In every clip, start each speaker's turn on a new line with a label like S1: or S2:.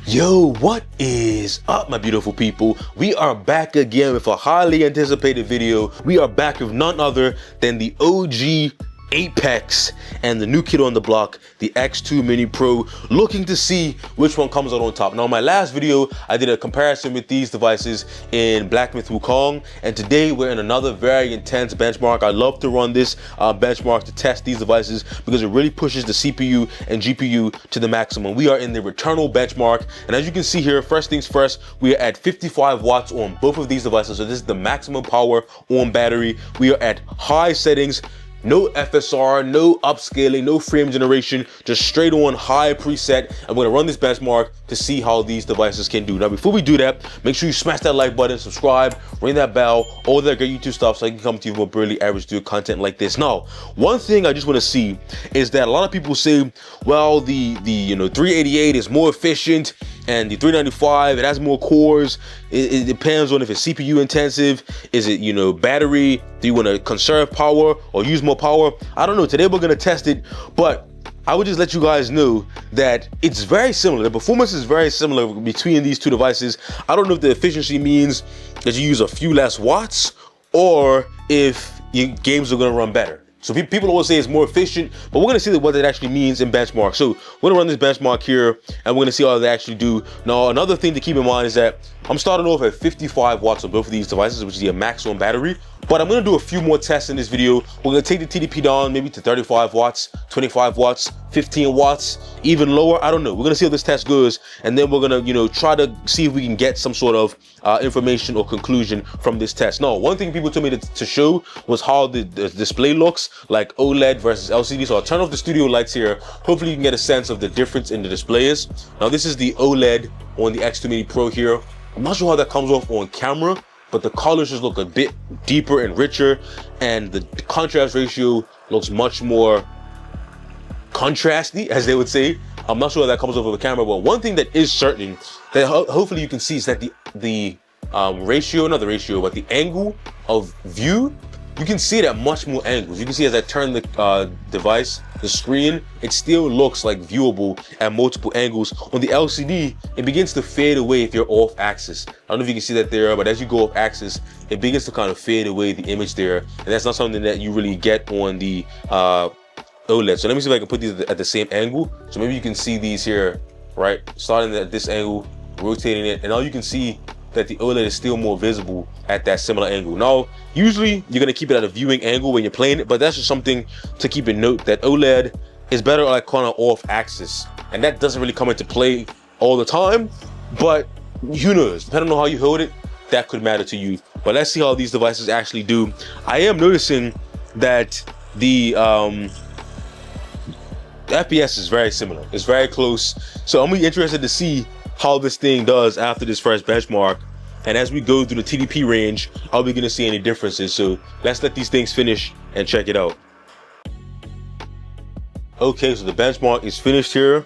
S1: Yo, what is up, my beautiful people? We are back again with a highly anticipated video. We are back with none other than the OG Apex and the new kid on the block, the X2 Mini Pro, looking to see which one comes out on top. Now, in my last video, I did a comparison with these devices in Black Myth Wukong, and today we're in another very intense benchmark. I love to run this benchmark to test these devices because it really pushes the CPU and GPU to the maximum. We are in the Returnal benchmark, and as you can see here, first things first, we are at 55 watts on both of these devices, so this is the maximum power on battery. We are at high settings. No FSR, no upscaling, no frame generation, just straight on high preset. I'm gonna run this benchmark to see how these devices can do. Now, before we do that, make sure you smash that like button, subscribe, ring that bell, all that great YouTube stuff so I can come to you more brilliantly average do content like this. Now, one thing I just wanna see is that a lot of people say, well, the 388 is more efficient and the 395, it has more cores. It depends on if it's CPU intensive. Is it, battery? Do you want to conserve power or use more power? I don't know. Today we're going to test it, but I would just let you guys know that it's very similar. The performance is very similar between these two devices. I don't know if the efficiency means that you use a few less watts or if your games are going to run better. So people always say it's more efficient, but we're gonna see what that actually means in benchmark. So we're gonna run this benchmark here and we're gonna see how they actually do. Now, another thing to keep in mind is that I'm starting off at 55 watts on both of these devices, which is the max on battery. But I'm gonna do a few more tests in this video. We're gonna take the TDP down maybe to 35 watts, 25 watts, 15 watts, even lower. I don't know. We're gonna see how this test goes, and then we're gonna, try to see if we can get some sort of information or conclusion from this test. Now, one thing people told me to show was how the display looks, like OLED versus LCD. So I'll turn off the studio lights here. Hopefully you can get a sense of the difference in the displays. Now, this is the OLED on the X2 Mini Pro here. I'm not sure how that comes off on camera, but the colors just look a bit deeper and richer, and the contrast ratio looks much more contrasty, as they would say. I'm not sure how that comes off of the camera, but one thing that is certain that hopefully you can see is that the angle of view, you can see it at much more angles. You can see as I turn the device, the screen, it still looks like viewable at multiple angles. On the LCD, it begins to fade away if you're off axis. I don't know if you can see that there, but as you go off axis, it begins to kind of fade away the image there. And that's not something that you really get on the OLED. So let me see if I can put these at the same angle. So maybe you can see these here, right? Starting at this angle, rotating it, and now you can see that the OLED is still more visible at that similar angle. Now, usually you're gonna keep it at a viewing angle when you're playing it, but that's just something to keep in note, that OLED is better like kind of off axis, and that doesn't really come into play all the time, but who knows, depending on how you hold it, that could matter to you. But let's see how these devices actually do. I am noticing that the FPS is very similar, it's very close, so I'm really interested to see how this thing does after this first benchmark. And as we go through the TDP range, are we gonna see any differences? So let's let these things finish and check it out. Okay, so the benchmark is finished here.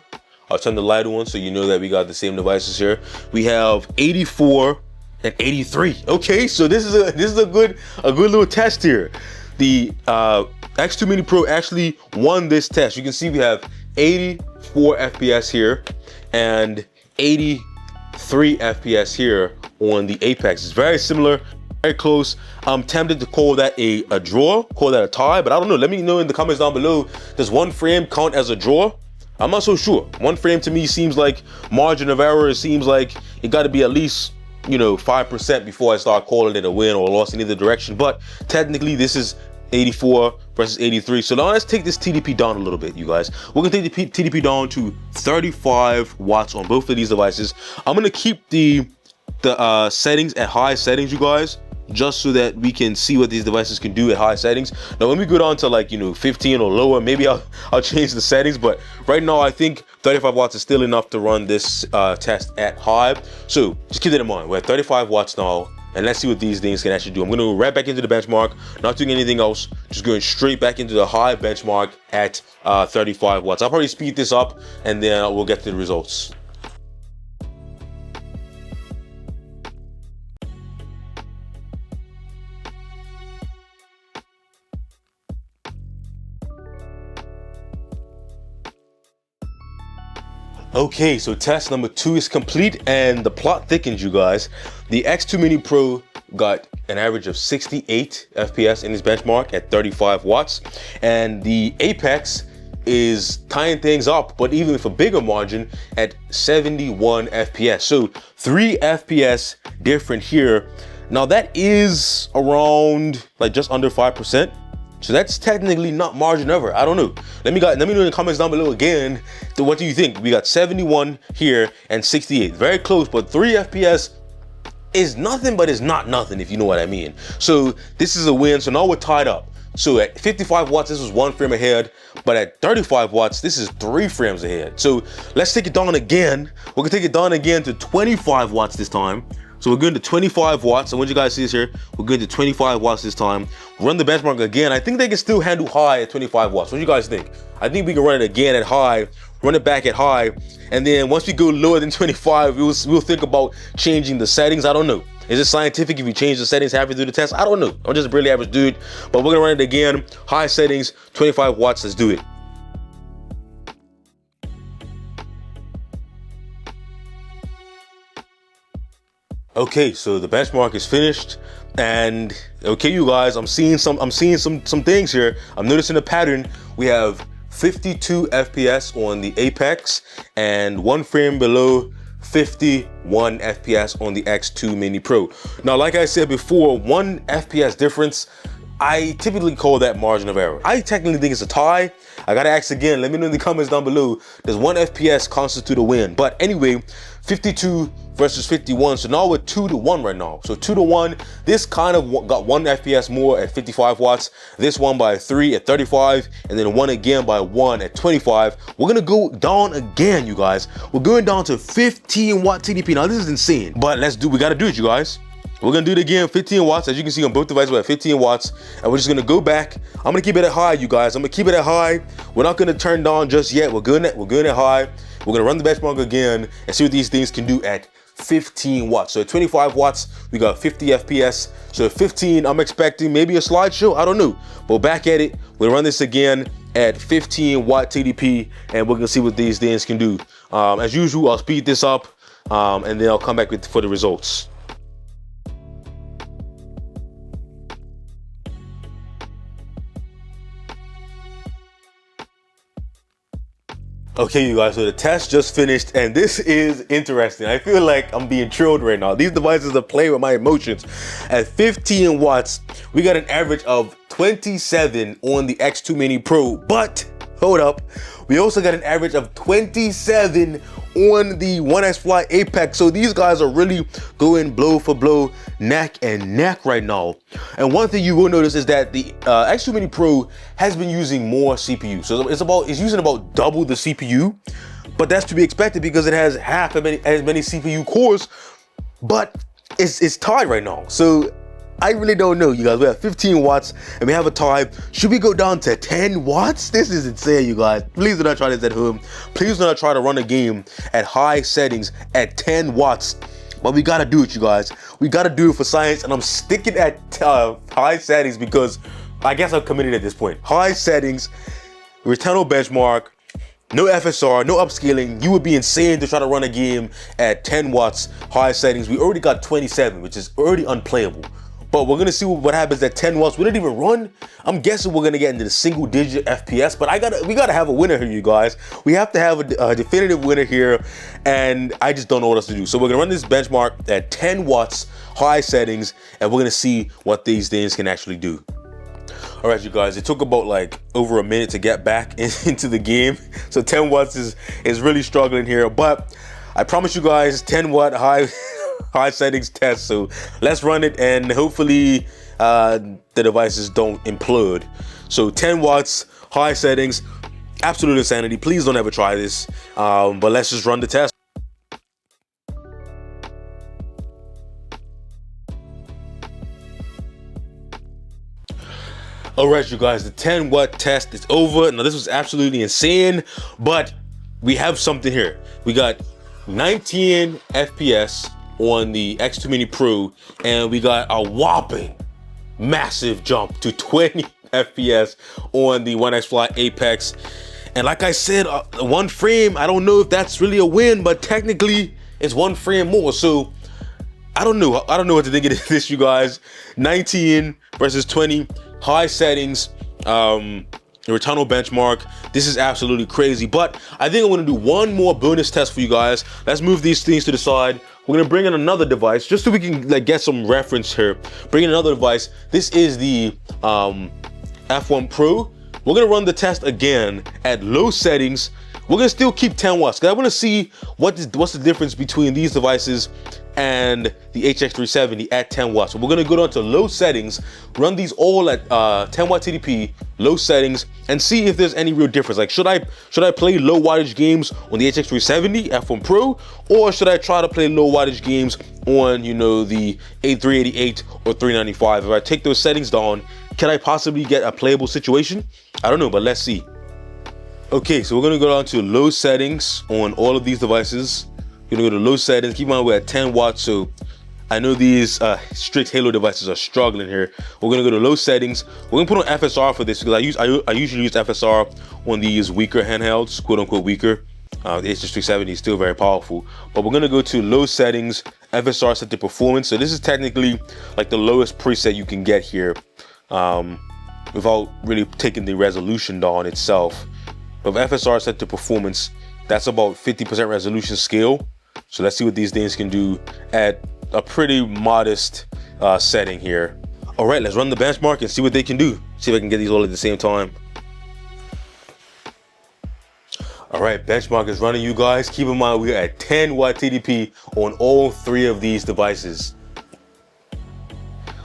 S1: I'll turn the light on so you know that we got the same devices here. We have 84 and 83. Okay, so this is a good little test here. The X2 Mini Pro actually won this test. You can see we have 84 FPS here and 83 FPS here on the Apex. It's very similar, very close. I'm tempted to call that a draw, call that a tie, but I don't know. Let me know in the comments down below. Does one frame count as a draw? I'm not so sure. One frame to me seems like margin of error. It seems like it got to be at least 5% before I start calling it a win or a loss in either direction. But technically, this is 84 versus 83. So now let's take this TDP down a little bit, you guys. We're gonna take the TDP down to 35 watts on both of these devices. I'm gonna keep the settings at high settings, you guys, just so that we can see what these devices can do at high settings. Now, when we go down to like 15 or lower, maybe I'll change the settings, but right now I think 35 watts is still enough to run this test at high. So just keep that in mind. We're at 35 watts now, and let's see what these things can actually do. I'm gonna go right back into the benchmark, not doing anything else, just going straight back into the high benchmark at 35 watts. I'll probably speed this up and then we'll get to the results. Okay, so test number 2 is complete and the plot thickens, you guys. The X2 Mini Pro got an average of 68 FPS in its benchmark at 35 watts. And the Apex is tying things up, but even with a bigger margin at 71 FPS. So 3 FPS different here. Now that is around like just under 5%. So that's technically not margin ever. I don't know. Let me know in the comments down below again. What do you think? We got 71 here and 68. Very close, but 3 FPS is nothing, but it's not nothing, if you know what I mean. So this is a win. So now we're tied up. So at 55 watts, this was 1 frame ahead, but at 35 watts, this is 3 frames ahead. So let's take it down again. We're gonna take it down again to 25 watts this time. So we're going to 25 watts. And what you guys see is here, we're going to 25 watts this time. Run the benchmark again. I think they can still handle high at 25 watts. What do you guys think? I think we can run it again at high, run it back at high. And then once we go lower than 25, we'll think about changing the settings. I don't know. Is it scientific if you change the settings halfway through the test? I don't know. I'm just a really average dude. But we're gonna run it again. High settings, 25 watts. Let's do it. Okay, so the benchmark is finished, and okay, you guys, I'm seeing some things here. I'm noticing a pattern. We have 52 FPS on the Apex and 1 frame below 51 FPS on the X2 Mini Pro. Now, like I said before, 1 FPS difference, I typically call that margin of error. I technically think it's a tie. I gotta ask again, let me know in the comments down below, does 1 FPS constitute a win? But anyway, 52 versus 51, so now we're 2-1 right now. So 2-1, this kind of got 1 FPS more at 55 watts, this one by 3 at 35, and then 1 again by 1 at 25. We're gonna go down again, you guys. We're going down to 15 watt TDP. Now this is insane, but we gotta do it, you guys. We're gonna do it again, 15 watts. As you can see on both devices, we're at 15 watts. And we're just gonna go back. I'm gonna keep it at high, you guys. I'm gonna keep it at high. We're not gonna turn down just yet. We're good at high. We're gonna run the benchmark again and see what these things can do at 15 watts. So at 25 watts, we got 50 FPS. So at 15, I'm expecting maybe a slideshow. I don't know. But back at it, we'll run this again at 15 watt TDP, and we're gonna see what these things can do. As usual, I'll speed this up, and then I'll come back for the results. Okay, you guys, so the test just finished, and this is interesting. I feel like I'm being trilled right now. These devices are playing with my emotions. At 15 watts, we got an average of 27 on the X2 Mini Pro, but hold up, we also got an average of 27 on the Onexfly Apex. So these guys are really going blow for blow, neck and neck right now. And one thing you will notice is that the X2 Mini Pro has been using more CPU. So it's using about double the CPU, but that's to be expected because it has half as many CPU cores, but it's tied right now. So I really don't know, you guys. We have 15 watts and we have a tie. Should we go down to 10 watts? This is insane, you guys. Please do not try this at home. Please do not try to run a game at high settings at 10 watts. But we gotta do it, you guys. We gotta do it for science, and I'm sticking at high settings because I guess I'm committed at this point. High settings, returnal benchmark, no FSR, no upscaling. You would be insane to try to run a game at 10 watts, high settings. We already got 27, which is already unplayable. But we're gonna see what happens at 10 watts. We didn't even run. I'm guessing we're gonna get into the single digit FPS, but we gotta have a winner here, you guys. We have to have a definitive winner here, and I just don't know what else to do. So we're gonna run this benchmark at 10 watts, high settings, and we're gonna see what these things can actually do. All right, you guys, it took about like over a minute to get back into the game. So 10 watts is really struggling here, but I promise you guys, 10 watt high settings test. So let's run it, and hopefully the devices don't implode. So 10 watts, high settings, absolute insanity. Please don't ever try this, but let's just run the test. All right, you guys, the 10 watt test is over. Now this was absolutely insane, but we have something here. We got 19 FPS on the X2 Mini Pro, and we got a whopping massive jump to 20 FPS on the Onexfly Apex. And like I said, one frame, I don't know if that's really a win, but technically it's one frame more. So I don't know what to think of this, you guys. 19 versus 20, high settings, returnal benchmark. This is absolutely crazy, but I think I'm gonna do one more bonus test for you guys. Let's move these things to the side. We're gonna bring in another device just so we can like get some reference here. Bring in another device. This is the F1 Pro. We're gonna run the test again at low settings. We're gonna still keep 10 watts because I want to see what's the difference between these devices and the HX370 at 10 watts. So we're gonna go down to low settings, run these all at 10 watt TDP, low settings, and see if there's any real difference. Like, should I play low wattage games on the HX370 F1 Pro, or should I try to play low wattage games on, you know, the A388 or 395? If I take those settings down, can I possibly get a playable situation? I don't know, but let's see. Okay, so we're gonna go down to low settings on all of these devices. You're gonna go to low settings. Keep in mind we're at 10 watts, so I know these strict Halo devices are struggling here. We're gonna go to low settings. We're gonna put on FSR for this because I usually use FSR on these weaker handhelds, quote unquote weaker. The HX370 is still very powerful, but we're gonna go to low settings, FSR set to performance. So this is technically like the lowest preset you can get here, without really taking the resolution down itself. But with FSR set to performance, that's about 50% resolution scale. So let's see what these things can do at a pretty modest setting here. All right, let's run the benchmark and see what they can do. See if I can get these all at the same time. All right, benchmark is running, you guys. Keep in mind we're at 10 watt TDP on all three of these devices.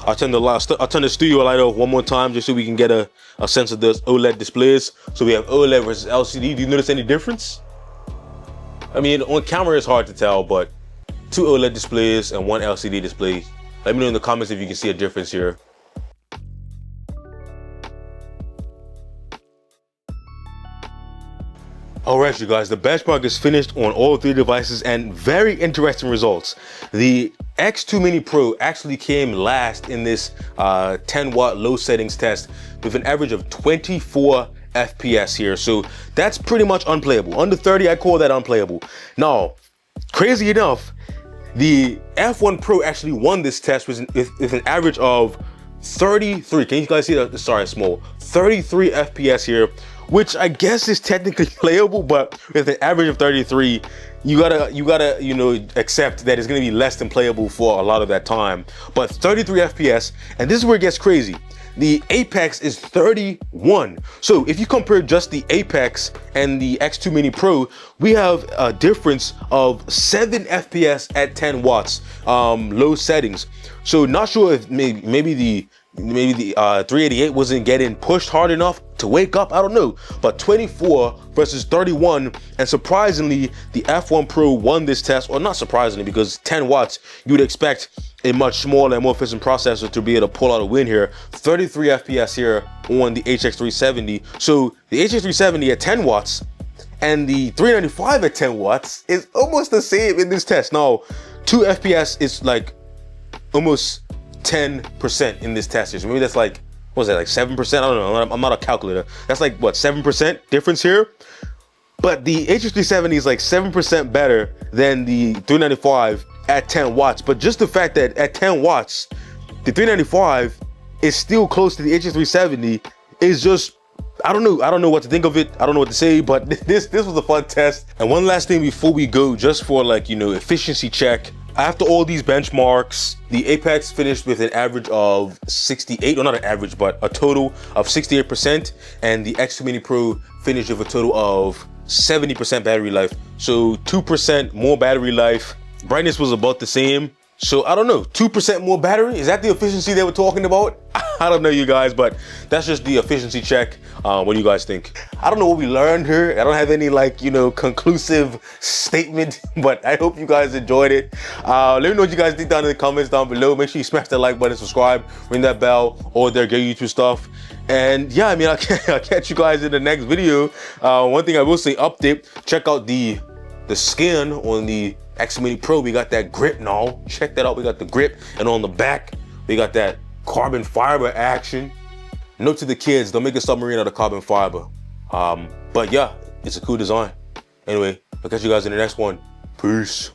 S1: I'll turn the studio light off one more time just so we can get a sense of those OLED displays. So we have OLED versus LCD. Do you notice any difference? I mean, on camera it's hard to tell, but 2 OLED displays and 1 LCD display. Let me know in the comments if you can see a difference here. All right, you guys, the benchmark is finished on all 3 devices and very interesting results. The X2 Mini Pro actually came last in this 10 watt low settings test with an average of 24 FPS here. So that's pretty much unplayable. Under 30, I call that unplayable. Now, crazy enough, the F1 Pro actually won this test with an average of 33. Can you guys see that? Sorry, it's small. 33 FPS here, which I guess is technically playable, but with an average of 33, you gotta, you know, accept that it's gonna be less than playable for a lot of that time. But 33 FPS, and this is where it gets crazy. The Apex is 31. So if you compare just the Apex and the X2 Mini Pro, we have a difference of 7 FPS at 10 watts, low settings. So not sure if maybe the 388 wasn't getting pushed hard enough to wake up, I don't know. But 24 versus 31, and surprisingly, the F1 Pro won this test, or not surprisingly, because 10 watts, you would expect a much smaller and more efficient processor to be able to pull out a win here. 33 FPS here on the HX370. So the HX370 at 10 watts and the 395 at 10 watts is almost the same in this test. Now, 2 FPS is like almost 10% in this test here. So maybe that's like, what was that, like 7%? I don't know, I'm not a calculator. That's like, what, 7% difference here? But the HX370 is like 7% better than the 395 at 10 watts. But just the fact that at 10 watts, the 395 is still close to the HX370 is just, I don't know what to think of it. I don't know what to say, but this was a fun test. And one last thing before we go, just for like, you know, efficiency check. After all these benchmarks, the Apex finished with an average of 68, or not an average, but a total of 68%, and the X2 Mini Pro finished with a total of 70% battery life. So 2% more battery life. Brightness was about the same. So I don't know, 2% more battery? Is that the efficiency they were talking about? I don't know, you guys, but that's just the efficiency check. What do you guys think? I don't know what we learned here. I don't have any, like, you know, conclusive statement, but I hope you guys enjoyed it. Let me know what you guys think down in the comments down below. Make sure you smash that like button, subscribe, ring that bell, all their great YouTube stuff. And yeah, I mean, I'll catch you guys in the next video. One thing I will say, update, check out the skin on the X Mini Pro. We got that grip now. Check that out. We got the grip, and on the back, we got that carbon fiber action. Note to the kids, don't make a submarine out of carbon fiber. But yeah, it's a cool design. Anyway, I'll catch you guys in the next one. Peace.